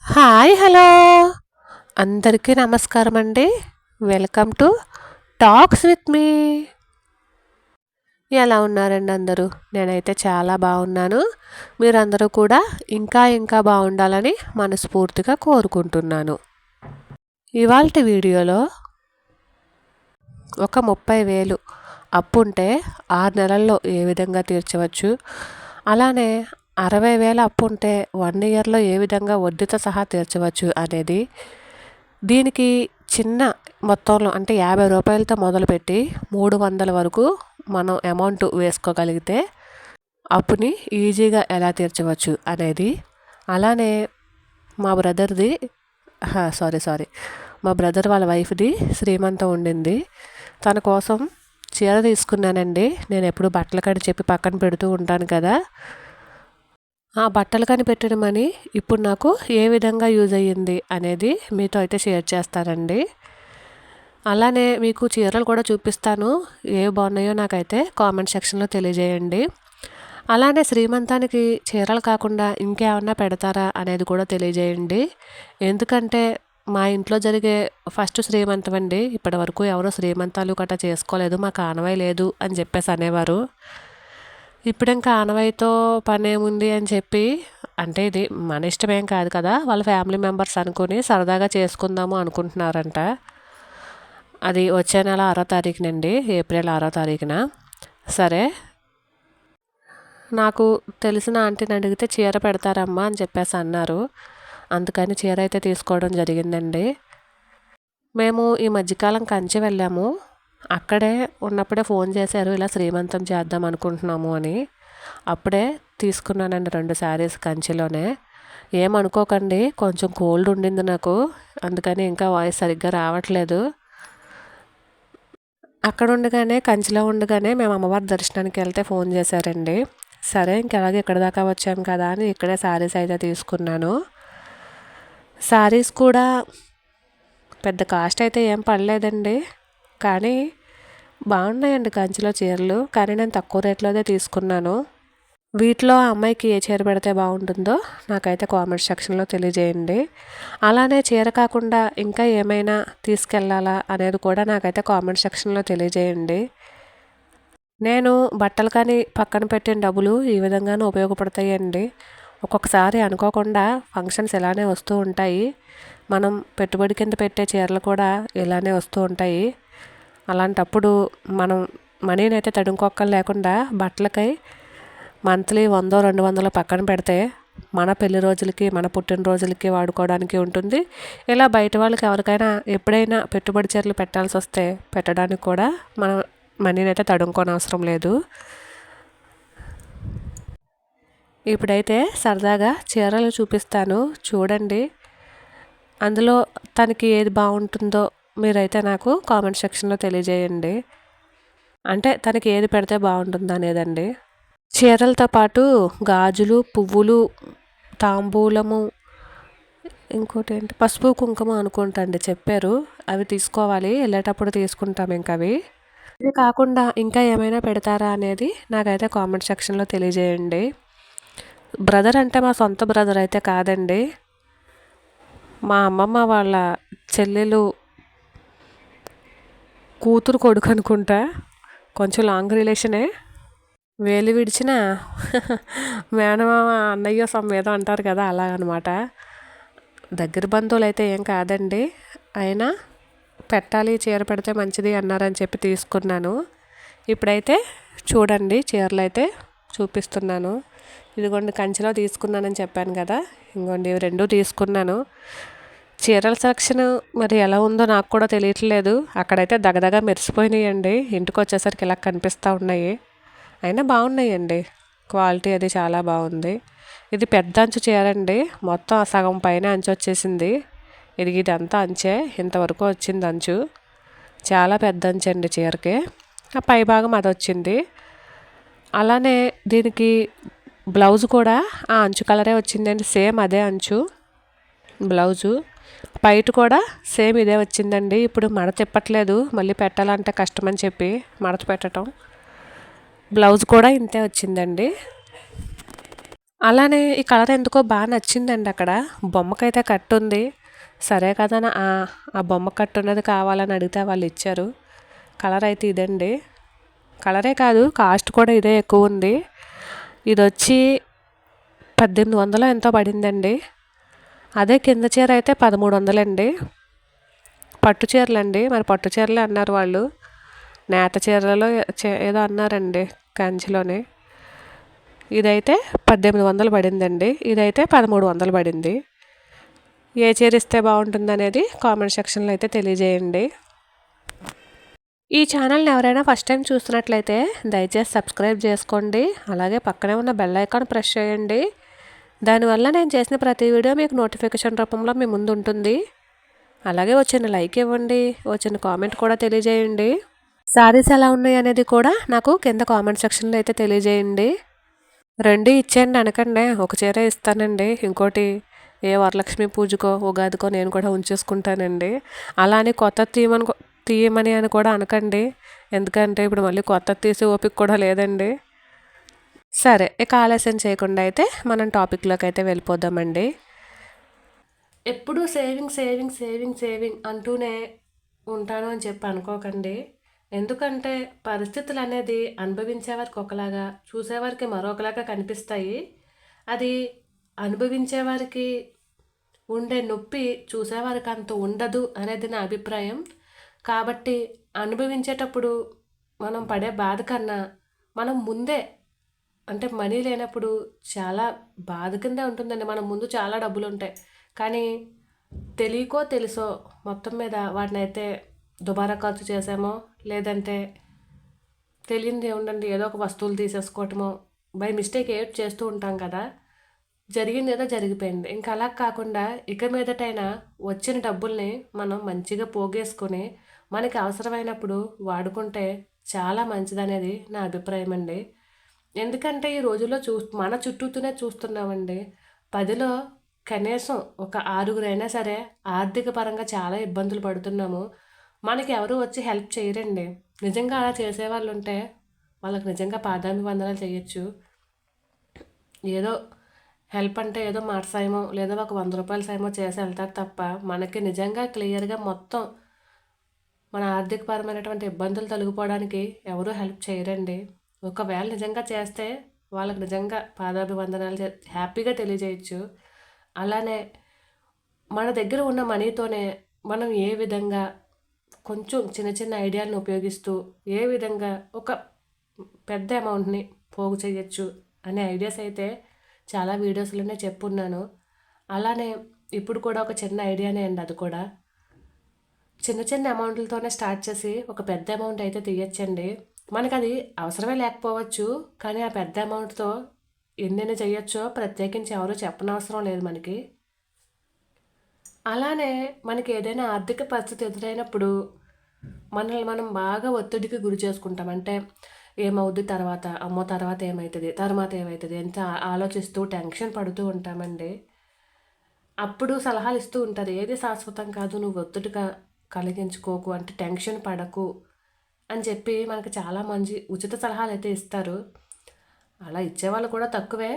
Hi hello అందరికీ నమస్కారం అండి. Welcome to talks with me. ఎలా ఉన్నారండి అందరూ? నేనైతే చాలా బాగున్నాను. మీరందరూ కూడా ఇంకా బాగుండాలని మనస్ఫూర్తిగా కోరుకుంటున్నాను. ఇవాల్టి వీడియోలో ఒక 30,000 అప్పుంటే 6 నెలల్లో ఏ విధంగా తీర్చవచ్చు, అలానే 60,000 అప్పుంటే 1 ఇయర్లో ఏ విధంగా వడ్డీతో సహా తీర్చవచ్చు అనేది, దీనికి చిన్న మొత్తంలో అంటే 50 రూపాయలతో మొదలుపెట్టి 300 వరకు మనం అమౌంట్ వేసుకోగలిగితే అప్పుని ఈజీగా ఎలా తీర్చవచ్చు అనేది, అలానే మా బ్రదర్ది సారీ మా బ్రదర్ వాళ్ళ వైఫ్ది శ్రీమంతం ఉండింది. తన కోసం చీర తీసుకున్నానండి. నేను ఎప్పుడు బట్టల కాడ చెప్పి పక్కన పెడుతూ ఉంటాను కదా, ఆ బట్టలు కనిపెట్టిన మనీ ఇప్పుడు నాకు ఏ విధంగా యూజ్ అయ్యింది అనేది మీతో అయితే షేర్ చేస్తానండి. అలానే మీకు చీరలు కూడా చూపిస్తాను. ఏవి బాగున్నాయో నాకైతే కామెంట్ సెక్షన్లో తెలియజేయండి. అలానే శ్రీమంతానికి చీరలు కాకుండా ఇంకేమన్నా పెడతారా అనేది కూడా తెలియజేయండి. ఎందుకంటే మా ఇంట్లో జరిగే ఫస్ట్ శ్రీమంతం అండి. ఇప్పటి వరకు ఎవరో శ్రీమంతాలు గట్రా చేసుకోలేదు, మాకు ఆనవాయి లేదు అని చెప్పేసి అనేవారు. ఇప్పుడు ఇంకా ఆనవాయితో పనేముంది అని చెప్పి, అంటే ఇది మన ఇష్టమేం కాదు కదా, వాళ్ళ ఫ్యామిలీ మెంబర్స్ అనుకుని సరదాగా చేసుకుందాము అనుకుంటున్నారంట. అది వచ్చే నెల 6వ తారీఖునండి, ఏప్రిల్ 6వ తారీఖున. సరే, నాకు తెలిసిన ఆంటీని అడిగితే చీర పెడతారమ్మా అని చెప్పేసి అన్నారు. అందుకని చీర అయితే తీసుకోవడం జరిగిందండి. మేము ఈ మధ్యకాలం కంచి వెళ్ళాము. అక్కడే ఉన్నప్పుడే ఫోన్ చేశారు, ఇలా శ్రీమంతం చేద్దాం అనుకుంటున్నాము అని. అప్పుడే తీసుకున్నానండి 2 శారీస్ కంచిలోనే. ఏమనుకోకండి, కొంచెం కోల్డ్ ఉండింది నాకు, అందుకని ఇంకా వాయిస్ సరిగ్గా రావట్లేదు. అక్కడ ఉండగానే, కంచిలో ఉండగానే మేము అమ్మవారి దర్శనానికి వెళ్తే ఫోన్ చేశారండి. సరే, ఇంకెలాగే ఇక్కడ దాకా వచ్చాం కదా అని ఇక్కడే శారీస్ అయితే తీసుకున్నాను. శారీస్ కూడా పెద్ద కాస్ట్ అయితే ఏం పడలేదండి, కానీ బాగున్నాయండి కంచిలో చీరలు. కానీ నేను తక్కువ రేట్లోనే తీసుకున్నాను. వీటిలో ఆ అమ్మాయికి ఏ చీర పెడితే బాగుంటుందో నాకైతే కామెంట్ సెక్షన్లో తెలియజేయండి. అలానే చీర కాకుండా ఇంకా ఏమైనా తీసుకెళ్ళాలా అనేది కూడా నాకైతే కామెంట్ సెక్షన్లో తెలియజేయండి. నేను బట్టలు కానీ పక్కన పెట్టిన డబ్బులు ఈ విధంగానూ ఉపయోగపడతాయండి. ఒక్కొక్కసారి అనుకోకుండా ఫంక్షన్స్ ఇలానే వస్తూ ఉంటాయి. మనం పెట్టుబడి కింద పెట్టే చీరలు కూడా ఇలానే వస్తూ ఉంటాయి. అలాంటప్పుడు మనం మనీని అయితే తడుముకోక్కలు లేకుండా బట్టలకై మంత్లీ 100-200 పక్కన పెడితే మన పెళ్లి రోజులకి, మన పుట్టినరోజులకి వాడుకోవడానికి ఉంటుంది. ఇలా బయట వాళ్ళకి ఎవరికైనా ఎప్పుడైనా పెట్టుబడి చీరలు పెట్టాల్సి వస్తే పెట్టడానికి కూడా మనం మనీని అయితే తడుముకోనవసరం లేదు. ఇప్పుడైతే సరదాగా చీరలు చూపిస్తాను, చూడండి. అందులో తనకి ఏది బాగుంటుందో మీరైతే నాకు కామెంట్ సెక్షన్లో తెలియజేయండి. అంటే తనకి ఏది పెడితే బాగుంటుందో అనేదండి. చీరలతో పాటు గాజులు, పువ్వులు, తాంబూలము, ఇంకోటి ఏంటి, పసుపు కుంకుమ అనుకుంటా అండి చెప్పారు. అవి తీసుకోవాలి, వెళ్ళేటప్పుడు తీసుకుంటాం ఇంకా అవి. ఇవి కాకుండా ఇంకా ఏమైనా పెడతారా అనేది నాకైతే కామెంట్ సెక్షన్లో తెలియజేయండి. బ్రదర్ అంటే మా సొంత బ్రదర్ అయితే కాదండి, మా అమ్మమ్మ వాళ్ళ చెల్లెలు కూతురు కొడుకు అనుకుంటా. కొంచెం లాంగ్ రిలేషనే. వేలు విడిచిన మేనమామ అన్నయ్య ఏదో అంటారు కదా, అలాగనమాట. దగ్గర బంధువులు అయితే ఏం కాదండి, అయినా పెట్టాలి, చీర పెడితే మంచిది అన్నారని చెప్పి తీసుకున్నాను. ఇప్పుడైతే చూడండి, చీరలు అయితే చూపిస్తున్నాను. ఇదిగోండి, కంచిలో తీసుకున్నానని చెప్పాను కదా, ఇంకోండి ఇవి 2 తీసుకున్నాను. చీరల సెలక్షన్ మరి ఎలా ఉందో నాకు కూడా తెలియట్లేదు. అక్కడైతే దగదగా మెరిసిపోయినాయండి, ఇంటికి వచ్చేసరికి ఇలా కనిపిస్తూ ఉన్నాయి. అయినా బాగున్నాయండి, క్వాలిటీ అది చాలా బాగుంది. ఇది పెద్ద అంచు చీరండి, మొత్తం సగం పైన అంచు వచ్చేసింది. ఇదంతా అంచే, ఇంతవరకు వచ్చింది అంచు. చాలా పెద్ద అంచు అండి చీరకి. ఆ పై భాగం అది వచ్చింది. అలానే దీనికి బ్లౌజ్ కూడా ఆ అంచు కలరే వచ్చిందండి, సేమ్ అదే అంచు బ్లౌజు. పైట కూడా సేమ్ ఇదే వచ్చిందండి. ఇప్పుడు మడత తిప్పట్లేదు, మళ్ళీ పెట్టాలంటే కష్టమని చెప్పి మడత పెట్టడం. బ్లౌజ్ కూడా ఇంతే వచ్చిందండి. అలానే ఈ కలర్ ఎందుకో బాగా నచ్చిందండి. అక్కడ బొమ్మకైతే కట్టుంది. సరే కదా అని ఆ బొమ్మ కట్టున్నది కావాలని అడిగితే వాళ్ళు ఇచ్చారు. కలర్ అయితే ఇదండి. కలరే కాదు, కాస్ట్ కూడా ఇదే ఎక్కువ ఉంది. ఇది వచ్చి 1800 ఎంతో పడిందండి. అదే కింద చీర అయితే 1300 అండి. పట్టు చీరలండి, మరి పట్టు చీరలే అన్నారు వాళ్ళు. నేత చీరలలో ఏదో అన్నారండి, కంచిలోనే. ఇదైతే 1800 పడిందండి. ఇదైతే 1300 పడింది. ఏ చీర ఇస్తే బాగుంటుంది అనేది కామెంట్ సెక్షన్లో అయితే తెలియజేయండి. ఈ ఛానల్ని ఎవరైనా ఫస్ట్ టైం చూస్తున్నట్లయితే దయచేసి సబ్స్క్రైబ్ చేసుకోండి. అలాగే పక్కనే ఉన్న బెల్ ఐకాన్ ప్రెస్ చేయండి. దానివల్ల నేను చేసిన ప్రతి వీడియో మీకు నోటిఫికేషన్ రూపంలో మీ ముందు ఉంటుంది. అలాగే వచ్చిన లైక్ ఇవ్వండి, వచ్చిన కామెంట్ కూడా తెలియజేయండి. శారీస్ ఎలా ఉన్నాయి అనేది కూడా నాకు కింద కామెంట్ సెక్షన్లో అయితే తెలియజేయండి. రెండు ఇచ్చేయండి అనకండి, ఒక చీర ఇస్తానండి. ఇంకోటి ఏ వరలక్ష్మి పూజకో ఉగాదికో నేను కూడా ఉంచేసుకుంటానండి. అలా అని కొత్త తీయమని అని కూడా అనకండి, ఎందుకంటే ఇప్పుడు మళ్ళీ కొత్త తీసే ఓపిక కూడా లేదండి. సరే, ఇక ఆలస్యం చేయకుండా అయితే మనం టాపిక్లోకి అయితే వెళ్ళిపోదామండి. ఎప్పుడూ సేవింగ్ సేవింగ్ సేవింగ్ సేవింగ్ అంటూనే ఉంటాను అని చెప్పి అనుకోకండి. ఎందుకంటే పరిస్థితులు అనేది అనుభవించేవారికి ఒకలాగా, చూసేవారికి మరొకలాగా కనిపిస్తాయి. అది అనుభవించేవారికి ఉండే నొప్పి చూసేవారికి అంత ఉండదు అనేది నా అభిప్రాయం. కాబట్టి అనుభవించేటప్పుడు మనం పడే బాధ కన్నా మనం ముందే, అంటే మనీ లేనప్పుడు చాలా బాధ కిందే ఉంటుందండి. మనం ముందు చాలా డబ్బులు ఉంటాయి, కానీ తెలియకో తెలుసో మొత్తం మీద వాటిని అయితే దుబారా ఖర్చు చేసామో, లేదంటే తెలియనిది ఏముండండి ఏదో ఒక వస్తువులు తీసేసుకోవటమో, బై మిస్టేక్ ఏడ్ చేస్తూ ఉంటాం కదా. జరిగింది ఏదో జరిగిపోయింది. ఇంకా అలా కాకుండా ఇక మీదటైనా వచ్చిన డబ్బుల్ని మనం మంచిగా పోగేసుకొని మనకి అవసరమైనప్పుడు వాడుకుంటే చాలా మంచిదనేది నా అభిప్రాయం అండి. ఎందుకంటే ఈ రోజుల్లో మన చుట్టూతోనే చూస్తున్నామండి. 10లో కనీసం ఒక 6గురైనా సరే ఆర్థిక పరంగా చాలా ఇబ్బందులు పడుతున్నాము. మనకి ఎవరు వచ్చి హెల్ప్ చేయరండి. నిజంగా అలా చేసేవాళ్ళు ఉంటే వాళ్ళకి నిజంగా పాదాభివందనాలు చేయొచ్చు. ఏదో హెల్ప్ అంటే ఏదో మాట సాయమో లేదా ఒక 100 రూపాయల సాయమో చేసి వెళ్తారు తప్ప మనకి నిజంగా క్లియర్గా మొత్తం మన ఆర్థికపరమైనటువంటి ఇబ్బందులు తొలగిపోవడానికి ఎవరూ హెల్ప్ చేయరండి. ఒకవేళ నిజంగా చేస్తే వాళ్ళకి నిజంగా పాదాభివందనాలు హ్యాపీగా తెలియజేయచ్చు. అలానే మన దగ్గర ఉన్న మనీతోనే మనం ఏ విధంగా కొంచెం చిన్న చిన్న ఐడియాలను ఉపయోగిస్తూ ఏ విధంగా ఒక పెద్ద అమౌంట్ని పోగు చేయొచ్చు అనే ఐడియాస్ అయితే చాలా వీడియోస్లోనే చెప్పున్నాను. అలానే ఇప్పుడు కూడా ఒక చిన్న ఐడియానే అండి. అది కూడా చిన్న చిన్న అమౌంట్లతోనే స్టార్ట్ చేసి ఒక పెద్ద అమౌంట్ అయితే తీయచ్చండి. మనకు అది అవసరమే లేకపోవచ్చు, కానీ ఆ పెద్ద అమౌంట్తో ఎన్నెన్ని చేయొచ్చో ప్రత్యేకించి ఎవరు చెప్పనవసరం లేదు మనకి. అలానే మనకి ఏదైనా ఆర్థిక పరిస్థితి ఎదురైనప్పుడు మనల్ని మనం బాగా ఒత్తిడికి గురి చేసుకుంటాం. అంటే ఏమవుద్ది తర్వాత, అమ్మో తర్వాత ఏమవుతుంది ఎంత ఆలోచిస్తూ టెన్షన్ పడుతూ ఉంటామండి. అప్పుడు సలహాలు ఇస్తూ ఉంటారు, ఏది శాశ్వతం కాదు, నువ్వు ఒత్తిడిగా కలిగించుకోకు, అంటే టెన్షన్ పడకు అని చెప్పి మనకు చాలా మంచి ఉచిత సలహాలు అయితే ఇస్తారు. అలా ఇచ్చేవాళ్ళు కూడా తక్కువే.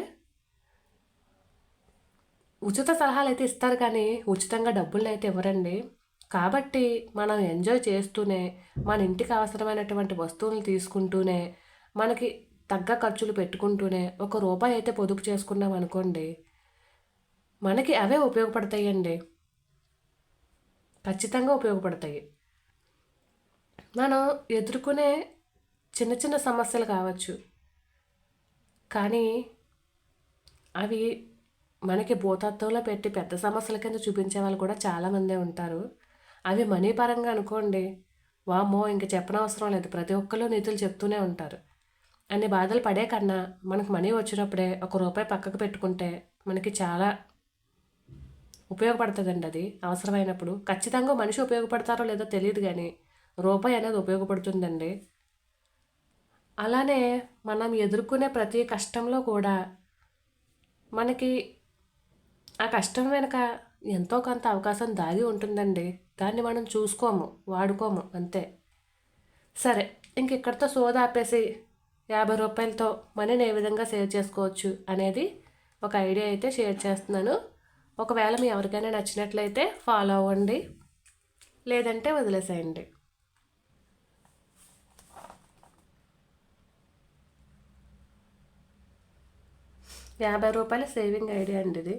ఉచిత సలహాలు అయితే ఇస్తారు, కానీ ఉచితంగా డబ్బులను అయితే ఇవ్వరండి. కాబట్టి మనం ఎంజాయ్ చేస్తూనే మన ఇంటికి అవసరమైనటువంటి వస్తువులు తీసుకుంటూనే మనకి తగ్గ ఖర్చులు పెట్టుకుంటూనే ఒక రూపాయి అయితే పొదుపు చేసుకున్నాం అనుకోండి, మనకి అవే ఉపయోగపడతాయండి. ఖచ్చితంగా ఉపయోగపడతాయి. మనం ఎదుర్కొనే చిన్న చిన్న సమస్యలు కావచ్చు, కానీ అవి మనకి భూతత్వంలో పెట్టి పెద్ద సమస్యల కింద చూపించే వాళ్ళు కూడా చాలామందే ఉంటారు. అవి మనీ పరంగా అనుకోండి, వామ్మో ఇంక చెప్పనవసరం లేదు, ప్రతి ఒక్కరు నీతులు చెప్తూనే ఉంటారు. అన్ని బాధలు పడే కన్నా మనకు మనీ వచ్చినప్పుడే ఒక రూపాయి పక్కకు పెట్టుకుంటే మనకి చాలా ఉపయోగపడుతుందండి. అది అవసరమైనప్పుడు ఖచ్చితంగా మనిషి ఉపయోగపడతారో లేదో తెలియదు, కానీ రూపాయి అనేది ఉపయోగపడుతుందండి. అలానే మనం ఎదుర్కొనే ప్రతి కష్టంలో కూడా మనకి ఆ కష్టం వెనుక ఎంతో కొంత అవకాశం దాగి ఉంటుందండి. దాన్ని మనం చూసుకోము, వాడుకోము, అంతే. సరే, ఇంక ఇక్కడితో సోదా ఆపేసి 50 రూపాయలతో మనీని ఏ విధంగా సేవ్ చేసుకోవచ్చు అనేది ఒక ఐడియా అయితే షేర్ చేస్తున్నాను. ఒకవేళ మీ ఎవరికైనా నచ్చినట్లయితే ఫాలో అవ్వండి, లేదంటే వదిలేసేయండి. ₹50 సేవింగ్ ఐడియా అండి ఇది.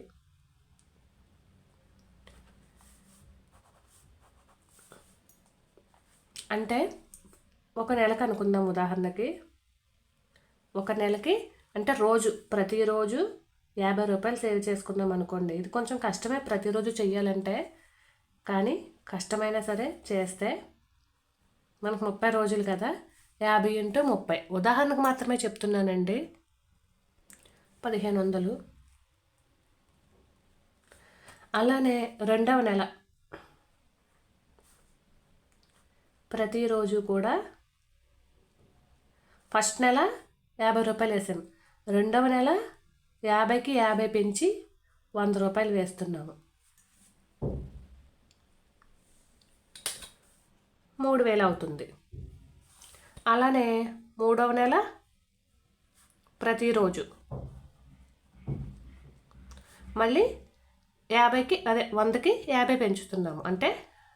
అంటే ఒక నెలకు అనుకుందాం ఉదాహరణకి, ఒక నెలకి అంటే ప్రతిరోజు ₹50 సేవ్ చేసుకున్నాం అనుకోండి. ఇది కొంచెం కష్టమే ప్రతిరోజు చెయ్యాలంటే, కానీ కష్టమైనా సరే చేస్తే మనకు 30 రోజులు కదా, 50 × 30 ఉదాహరణకు మాత్రమే చెప్తున్నానండి, 1500. అలానే రెండవ నెల ప్రతిరోజు కూడా ఫస్ట్ నెల ₹50 వేసాం, రెండవ నెల 50కి 50 పెంచి ₹100 వేస్తున్నాము. 3000 అవుతుంది. అలానే మూడవ నెల ప్రతిరోజు మళ్ళీ 100కి 50 పెంచుతున్నాము, అంటే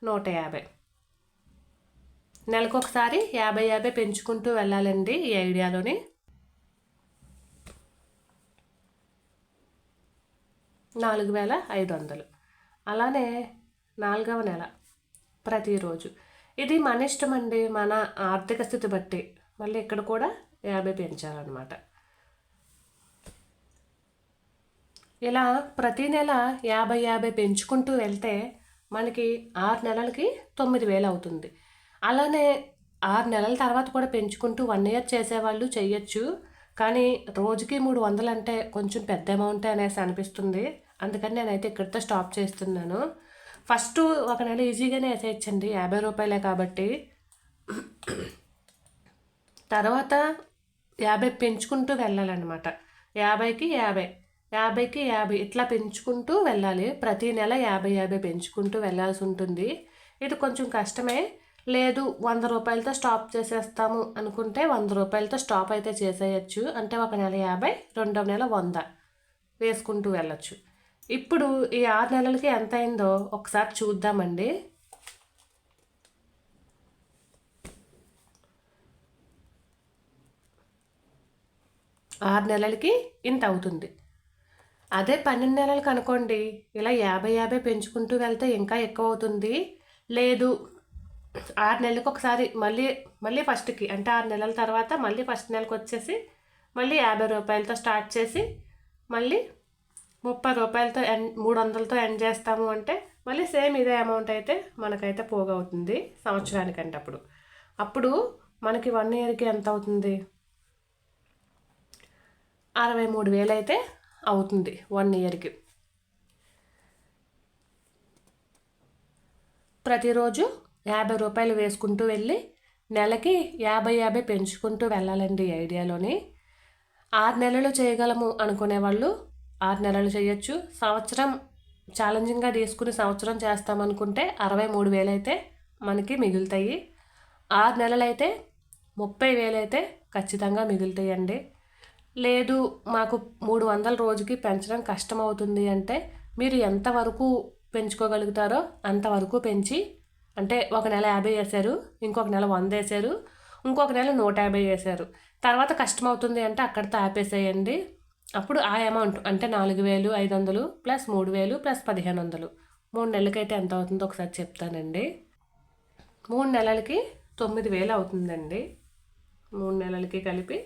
150. నెలకొకసారి 50 పెంచుకుంటూ వెళ్ళాలండి ఈ ఐడియాలోని. 4500. అలానే 4వ నెల ప్రతిరోజు, ఇది మన ఇష్టం అండి, మన ఆర్థిక స్థితి బట్టి మళ్ళీ ఇక్కడ కూడా 50 పెంచాలన్నమాట. ఇలా ప్రతి నెల 50 పెంచుకుంటూ వెళ్తే మనకి 6 నెలలకి 9000 అవుతుంది. అలానే 6 నెలల తర్వాత కూడా పెంచుకుంటూ 1 ఇయర్ చేసేవాళ్ళు చెయ్యొచ్చు. కానీ రోజుకి 300 అంటే కొంచెం పెద్ద అమౌంటే అనేసి అనిపిస్తుంది. అందుకని నేనైతే ఇక్కడితో స్టాప్ చేస్తున్నాను. ఫస్ట్ ఒక నెల ఈజీగానే వేసేయచ్చండి, ₹50 కాబట్టి. తర్వాత 50 పెంచుకుంటూ వెళ్ళాలన్నమాట. 50కి 50, 50కి 50 ఇట్లా పెంచుకుంటూ వెళ్ళాలి. ప్రతి నెల 50 పెంచుకుంటూ వెళ్ళాల్సి ఉంటుంది. ఇది కొంచెం కష్టమే. లేదు ₹100తో స్టాప్ చేసేస్తాము అనుకుంటే ₹100తో స్టాప్ అయితే చేసేయచ్చు. అంటే ఒక నెల 50, రెండవ నెల 100 వేసుకుంటూ వెళ్ళచ్చు. ఇప్పుడు ఈ 6 నెలలకి ఎంత అయిందో ఒకసారి చూద్దామండి. ఆరు నెలలకి ఇంత అవుతుంది. అదే 12 నెలలకు అనుకోండి, ఇలా 50 పెంచుకుంటూ వెళ్తే ఇంకా ఎక్కువ అవుతుంది. లేదు 6 నెలలకు ఒకసారి మళ్ళీ ఫస్ట్కి, అంటే 6 నెలల తర్వాత మళ్ళీ ఫస్ట్ నెలకు వచ్చేసి మళ్ళీ ₹50తో స్టార్ట్ చేసి మళ్ళీ ₹30తో 300తో ఎండ్ చేస్తాము అంటే మళ్ళీ సేమ్ ఇదే అమౌంట్ అయితే మనకైతే పోగవుతుంది సంవత్సరానికంటే. అప్పుడు మనకి 1 ఇయర్కి ఎంత అవుతుంది? 63,000 అయితే అవుతుంది 1 ఇయర్కి. ప్రతిరోజు ₹50 వేసుకుంటూ వెళ్ళి నెలకి 50 పెంచుకుంటూ వెళ్ళాలండి ఈ ఐడియాలోని. 6 నెలలు చేయగలము అనుకునే వాళ్ళు 6 నెలలు చేయొచ్చు. సంవత్సరం ఛాలెంజింగ్గా తీసుకుని సంవత్సరం చేస్తామనుకుంటే 63,000 అయితే మనకి మిగులుతాయి. 6 నెలలు అయితే 30,000 అయితే ఖచ్చితంగా మిగులుతాయండి. లేదు మాకు 300 రోజుకి పెంచడం కష్టం అవుతుంది అంటే మీరు ఎంతవరకు పెంచుకోగలుగుతారో అంతవరకు పెంచి, అంటే ఒక నెల 50 వేశారు, ఇంకొక నెల 100 వేశారు, ఇంకొక నెల 150 వేశారు, తర్వాత కష్టం అవుతుంది అంటే అక్కడితో ఆపేసేయండి. అప్పుడు ఆ అమౌంట్ అంటే 4,500 ప్లస్ 3,000 ప్లస్ 1,500 3 నెలలకైతే ఎంత అవుతుందో ఒకసారి చెప్తానండి. 3 నెలలకి 9,000 అవుతుందండి. 3 నెలలకి కలిపి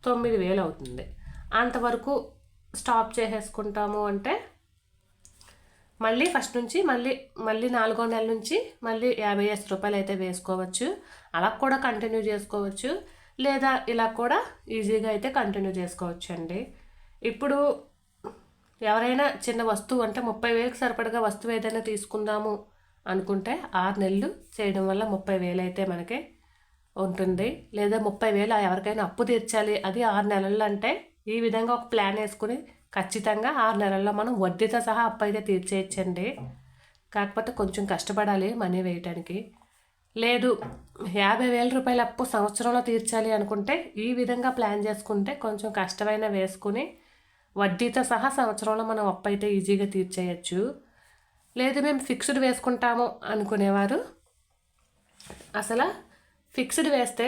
9,000 అవుతుంది. అంతవరకు స్టాప్ చేసేసుకుంటాము అంటే మళ్ళీ ఫస్ట్ నుంచి మళ్ళీ 4వ నెల నుంచి మళ్ళీ ₹50 అయితే వేసుకోవచ్చు. అలా కూడా కంటిన్యూ చేసుకోవచ్చు, లేదా ఇలా కూడా ఈజీగా అయితే కంటిన్యూ చేసుకోవచ్చు అండి. ఇప్పుడు ఎవరైనా చిన్న వస్తువు అంటే 30,000కి సరిపడగా వస్తువు ఏదైనా తీసుకుందాము అనుకుంటే 6 నెలలు చేయడం వల్ల 30,000 అయితే మనకి ఉంటుంది. లేదా 30,000 ఎవరికైనా అప్పు తీర్చాలి, అది 6 నెలలు అంటే ఈ విధంగా ఒక ప్లాన్ వేసుకుని ఖచ్చితంగా 6 నెలల్లో మనం వడ్డీతో సహా అప్పు అయితే తీర్చేయచ్చండి. కాకపోతే కొంచెం కష్టపడాలి మనీ వేయటానికి. లేదు ₹50,000 అప్పు సంవత్సరంలో తీర్చాలి అనుకుంటే ఈ విధంగా ప్లాన్ చేసుకుంటే కొంచెం కష్టమైన వేసుకుని వడ్డీతో సహా సంవత్సరంలో మనం అప్పు అయితే ఈజీగా తీర్చేయచ్చు. లేదు మేము ఫిక్స్డ్ వేసుకుంటాము అనుకునేవారు అసలు ఫిక్స్డ్ వేస్తే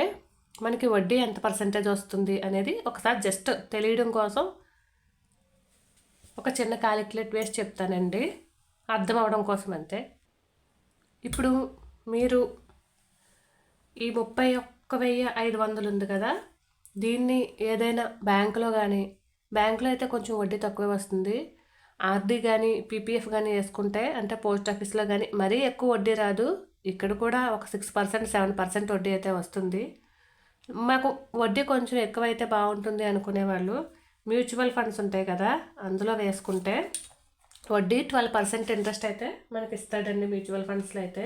మనకి వడ్డీ ఎంత పర్సెంటేజ్ వస్తుంది అనేది ఒకసారి జస్ట్ తెలియడం కోసం ఒక చిన్న క్యాలిక్యులేట్ వేసి చెప్తానండి, అర్థం అవడం కోసం అంతే. ఇప్పుడు మీరు ఈ 31,500 ఉంది కదా, దీన్ని ఏదైనా బ్యాంకులో కానీ, బ్యాంకులో అయితే కొంచెం వడ్డీ తక్కువే వస్తుంది. ఆర్డీ కానీ పీపీఎఫ్ కానీ వేసుకుంటే, అంటే పోస్ట్ ఆఫీస్లో కానీ మరీ ఎక్కువ వడ్డీ రాదు. ఇక్కడ కూడా ఒక 6%, 7% వడ్డీ అయితే వస్తుంది. మాకు వడ్డీ కొంచెం ఎక్కువైతే బాగుంటుంది అనుకునేవాళ్ళు మ్యూచువల్ ఫండ్స్ ఉంటాయి కదా, అందులో వేసుకుంటే వడ్డీ 12% ఇంట్రెస్ట్ అయితే మనకి ఇస్తాడండి. మ్యూచువల్ ఫండ్స్లో అయితే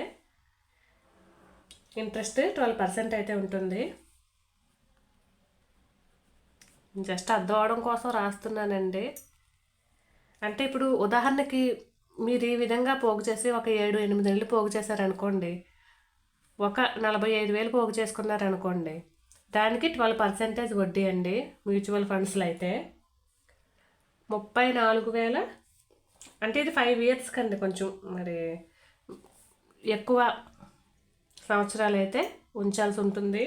ఇంట్రెస్ట్ 12% అయితే ఉంటుంది. జస్ట్ అర్థం అవడం కోసం రాస్తున్నానండి. అంటే ఇప్పుడు ఉదాహరణకి మీరు ఈ విధంగా పోగు చేసి ఒక 7-8 నెలలు పోగు చేశారనుకోండి, ఒక 45,000 పోగు చేసుకున్నారనుకోండి, దానికి 12% వడ్డీ అండి. మ్యూచువల్ ఫండ్స్లో అయితే 34,000, అంటే ఇది 5 years కండి, కొంచెం మరి ఎక్కువ సంవత్సరాలు అయితే ఉంచాల్సి ఉంటుంది.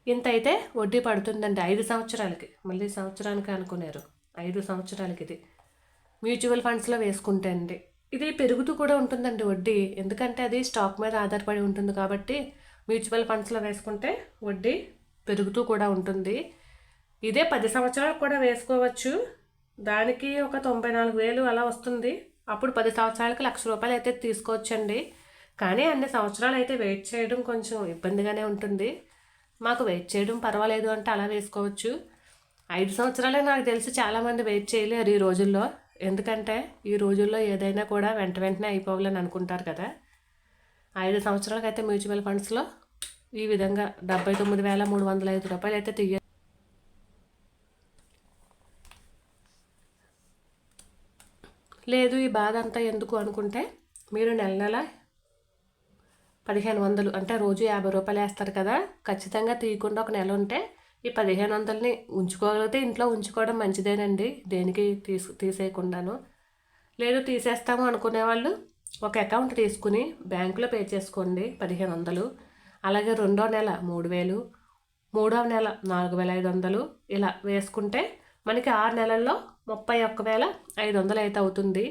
ఇంత అయితే వడ్డీ పడుతుందండి 5 సంవత్సరాలకి. మళ్ళీ సంవత్సరానికి అనుకున్నారు, 5 సంవత్సరాలకి ఇది మ్యూచువల్ ఫండ్స్లో వేసుకుంటే అండి. ఇది పెరుగుతూ కూడా ఉంటుందండి వడ్డీ, ఎందుకంటే అది స్టాక్ మీద ఆధారపడి ఉంటుంది కాబట్టి మ్యూచువల్ ఫండ్స్లో వేసుకుంటే వడ్డీ పెరుగుతూ కూడా ఉంటుంది. ఇదే 10 సంవత్సరాలకు కూడా వేసుకోవచ్చు, దానికి ఒక 94,000 అలా వస్తుంది. అప్పుడు 10 సంవత్సరాలకి ₹1,00,000 అయితే తీసుకోవచ్చండి. కానీ అన్ని సంవత్సరాలు అయితే వెయిట్ చేయడం కొంచెం ఇబ్బందిగానే ఉంటుంది. మాకు వెయిట్ చేయడం పర్వాలేదు అంటే అలా వేసుకోవచ్చు. 5 సంవత్సరాలే నాకు తెలిసి చాలామంది వెయిట్ చేయలేరు ఈ రోజుల్లో, ఎందుకంటే ఈ రోజుల్లో ఏదైనా కూడా వెంటనే అయిపోవాలని అనుకుంటారు కదా. 5 సంవత్సరాలకైతే మ్యూచువల్ ఫండ్స్లో ఈ విధంగా ₹79,305 అయితే తీయ. లేదు ఈ బాధ అంతా ఎందుకు అనుకుంటే, మీరు నెల 1,500, అంటే రోజు ₹50 వేస్తారు కదా, ఖచ్చితంగా తీయకుండా ఒక నెల ఉంటే ఈ 1,500ని ఉంచుకోగలిగితే ఇంట్లో ఉంచుకోవడం మంచిదేనండి, దేనికి తీసేయకుండాను. లేదు తీసేస్తాము అనుకునే వాళ్ళు ఒక అకౌంట్ తీసుకుని బ్యాంకులో పే చేసుకోండి 1,500. అలాగే రెండో నెల 3,000, మూడవ నెల 4,500 ఇలా వేసుకుంటే మనకి 6 నెలల్లో 31,500 అయితే అవుతుంది.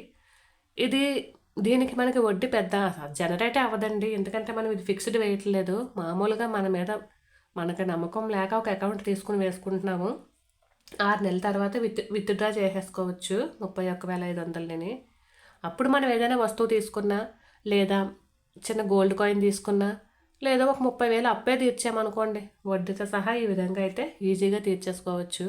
దీనికి మనకి వడ్డీ పెద్ద జనరేట్ అవ్వదండి, ఎందుకంటే మనం ఇది ఫిక్స్డ్ వేయట్లేదు. మామూలుగా మన మీద మనకు నమ్మకం లేక ఒక అకౌంట్ తీసుకుని వేసుకుంటున్నాము. 6 నెలల తర్వాత విత్డ్రా చేసేసుకోవచ్చు 31,500ని. అప్పుడు మనం ఏదైనా వస్తువు తీసుకున్నా, లేదా చిన్న గోల్డ్ కాయిన్ తీసుకున్నా, లేదా ఒక 30,000 అప్పే తీర్చామనుకోండి, వడ్డీతో సహా ఈ విధంగా అయితే ఈజీగా తీర్చేసుకోవచ్చు.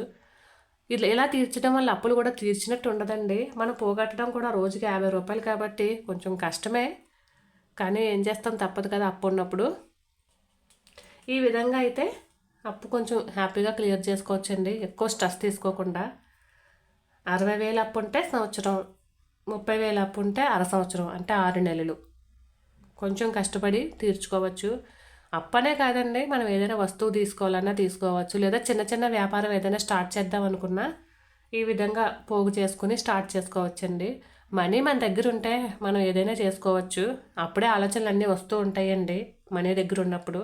ఇలా తీర్చడం వల్ల అప్పులు కూడా తీర్చినట్టు ఉండదండి. మనం పోగొట్టడం కూడా రోజుకి ₹50 కాబట్టి కొంచెం కష్టమే, కానీ ఏం చేస్తాం, తప్పదు కదా అప్పు ఉన్నప్పుడు. ఈ విధంగా అయితే అప్పు కొంచెం హ్యాపీగా క్లియర్ చేసుకోవచ్చండి, ఎక్కువ స్ట్రెస్ తీసుకోకుండా. 60,000 అప్పు ఉంటే సంవత్సరం, 30,000 అప్పు ఉంటే అర సంవత్సరం, అంటే 6 నెలలు కొంచెం కష్టపడి తీర్చుకోవచ్చు. అప్పనే కాదండి, మనం ఏదైనా వస్తువు తీసుకోవాలన్నా తీసుకోవచ్చు, లేదా చిన్న చిన్న వ్యాపారం ఏదైనా స్టార్ట్ చేద్దాం అనుకున్నా ఈ విధంగా పోగు చేసుకుని స్టార్ట్ చేసుకోవచ్చండి. మనీ మన దగ్గర ఉంటే మనం ఏదైనా చేసుకోవచ్చు, అప్పుడే ఆలోచనలు అన్నీ వస్తూ ఉంటాయండి మనీ దగ్గర ఉన్నప్పుడు.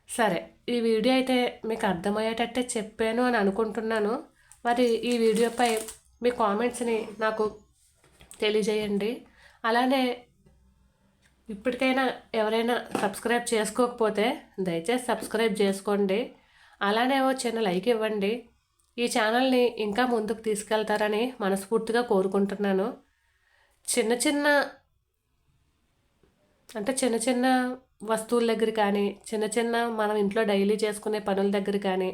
సరే, ఈ వీడియో అయితే మీకు అర్థమయ్యేటట్టే చెప్పాను అని అనుకుంటున్నాను. మరి ఈ వీడియోపై మీ కామెంట్స్ని నాకు తెలియజేయండి. అలానే ఇప్పటికైనా ఎవరైనా సబ్స్క్రైబ్ చేసుకోకపోతే దయచేసి సబ్స్క్రైబ్ చేసుకోండి. అలానే ఓ చిన్న లైక్ ఇవ్వండి. ఈ ఛానల్ని ఇంకా ముందుకు తీసుకెళ్తారని మనస్ఫూర్తిగా కోరుకుంటున్నాను. చిన్న చిన్న వస్తువుల దగ్గర కానీ, చిన్న మనం ఇంట్లో డైలీ చేసుకునే పనుల దగ్గర కానీ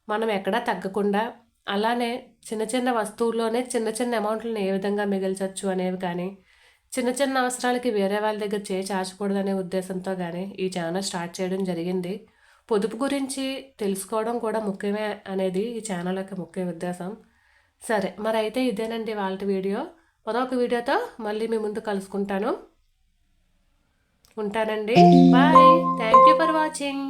మనం ఎక్కడా తగ్గకుండా, అలానే చిన్న వస్తువుల్లోనే చిన్న అమౌంట్లను ఏ విధంగా మిగిల్చవచ్చు అనేవి కానీ, చిన్న అవసరాలకి వేరే వాళ్ళ దగ్గర చాచకూడదనే ఉద్దేశంతో కానీ ఈ ఛానల్ స్టార్ట్ చేయడం జరిగింది. పొదుపు గురించి తెలుసుకోవడం కూడా ముఖ్యమే అనేది ఈ ఛానల్ యొక్క ముఖ్య ఉద్దేశం. సరే, మరి అయితే ఇదేనండి వాళ్ళ వీడియో. మరొక వీడియోతో మళ్ళీ మీ ముందు కలుసుకుంటాను. ఉంటానండి. Bye. Thank you for watching.